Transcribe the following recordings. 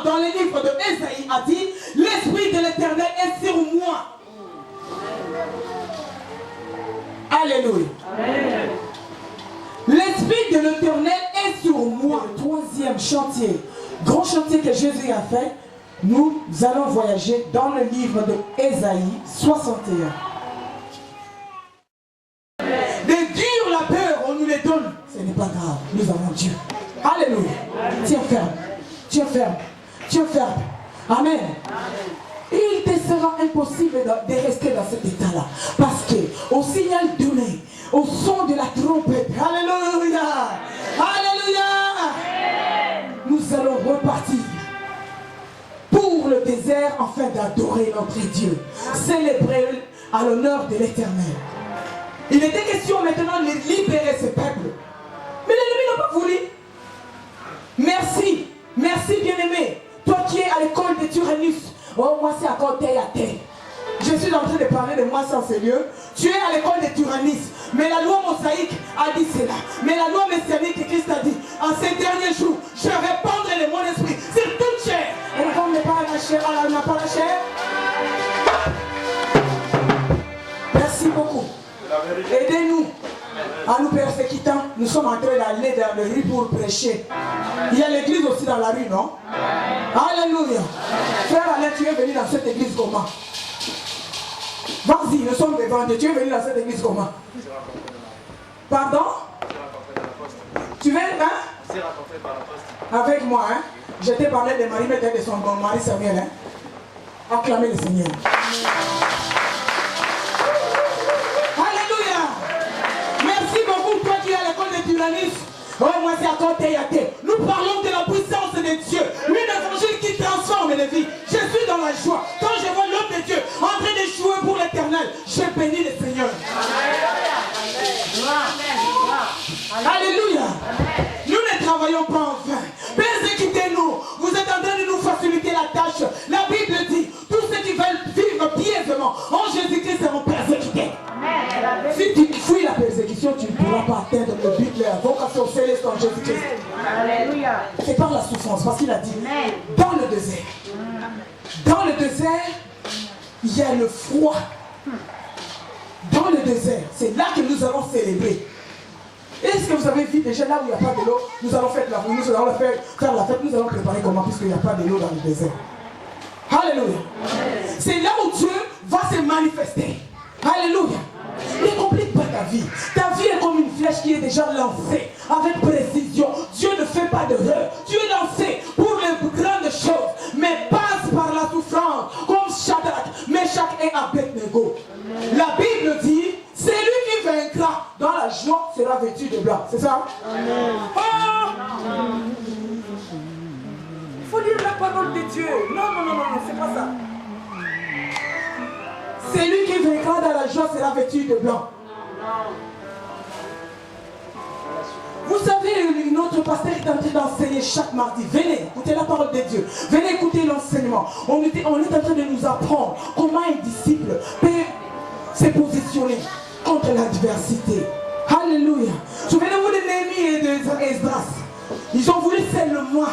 dans le livre de Ésaïe a dit, l'Esprit de l'Éternel est sur moi. Alléluia. Amen. L'Esprit de l'Éternel est sur moi. Le troisième chantier, grand chantier que Jésus a fait, nous allons voyager dans le livre de Ésaïe 61. Les durs, la peur, on nous les donne. Ce n'est pas grave, nous avons Dieu. Alléluia. Tiens ferme, tiens ferme, tiens ferme. Amen. Il te sera impossible de rester dans cet état-là. Parce que au signal donné, au son de la trompette, alléluia, alléluia, nous allons repartir pour le désert afin d'adorer notre Dieu, célébrer à l'honneur de l'Éternel. Il était question maintenant de libérer ce peuple. Mais l'ennemi n'a pas voulu. Merci, merci bien-aimé. Toi qui es à l'école de Tyrannus, oh, moi c'est à côté à terre. Je suis en train de parler de moi sans Seigneur. Tu es à l'école de Tyrannus, mais la loi mosaïque a dit cela. Mais la loi messianique que Christ a dit, en ces derniers jours, je répandrai de mon esprit sur toute chair. Et comme n'est pas la chair, elle n'a pas la chair. Merci beaucoup. Aidez-nous à nous persécuter. Nous sommes en train d'aller dans la rue pour prêcher. Il y a l'église aussi dans la rue, non? Alléluia. Frère Alain, tu es venu dans cette église comment? Vas-y, nous sommes devant Dieu. Tu es venu dans cette église comment? Pardon? Tu viens, hein? Avec moi, hein? Je t'ai parlé de Marie, mais de son bon mari Samuel, hein? Acclamez le Seigneur. Alléluia. Merci beaucoup, toi qui es à l'école de Tyrannus. Oh, moi c'est à côté, à terre. Nous parlons de la puissance de Dieu. Une évangile qui transforme les vies. Je suis dans la joie. Quand je vois l'homme de Dieu en train de jouer pour l'éternel, je bénis le Seigneur. Alléluia. Nous ne travaillons pas en vain. Persécutez-nous. Vous êtes en train de nous faciliter la tâche. La Bible dit, tous ceux qui veulent vivre pièvement en Jésus-Christ seront persécutés. Si tu fuis la persécution, tu ne pourras pas atteindre le but de la vocation céleste en Jésus-Christ. Alléluia. C'est par la souffrance, parce qu'il a dit, dans le désert, il y a le froid. Dans le désert, c'est là que nous allons célébrer. Est-ce que vous avez vu déjà là où il n'y a pas de l'eau, nous allons faire la fête, faire la fête, nous allons préparer comment, puisqu'il n'y a pas de l'eau dans le désert. Alléluia. C'est là où Dieu va se manifester. Alléluia. Ne complique pas ta vie. Ta vie est comme une flèche qui est déjà lancée avec précision. Dieu ne fait pas d'erreur. Dieu est lancé pour les grandes choses, mais passe par la souffrance, comme Shadrach, Meshach et Abednego. La Bible dit, celui qui vaincra dans la joie sera vêtu de blanc. C'est ça? Amen. Oh! Il faut lire la parole de Dieu. Non, c'est pas ça. Celui qui vaincra dans la joie sera vêtu de blanc. Vous savez, notre pasteur est en train d'enseigner chaque mardi. Venez, écoutez la parole de Dieu. Venez écouter l'enseignement. On est en train de nous apprendre comment un disciple peut se positionner contre l'adversité. Alléluia. Souvenez-vous de Néhémie et d'Esdras. Ils ont voulu seulement.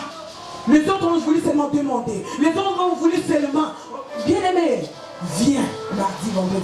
Les autres ont voulu seulement demander. Les autres ont voulu seulement. Bien-aimé, viens mardi, vendredi.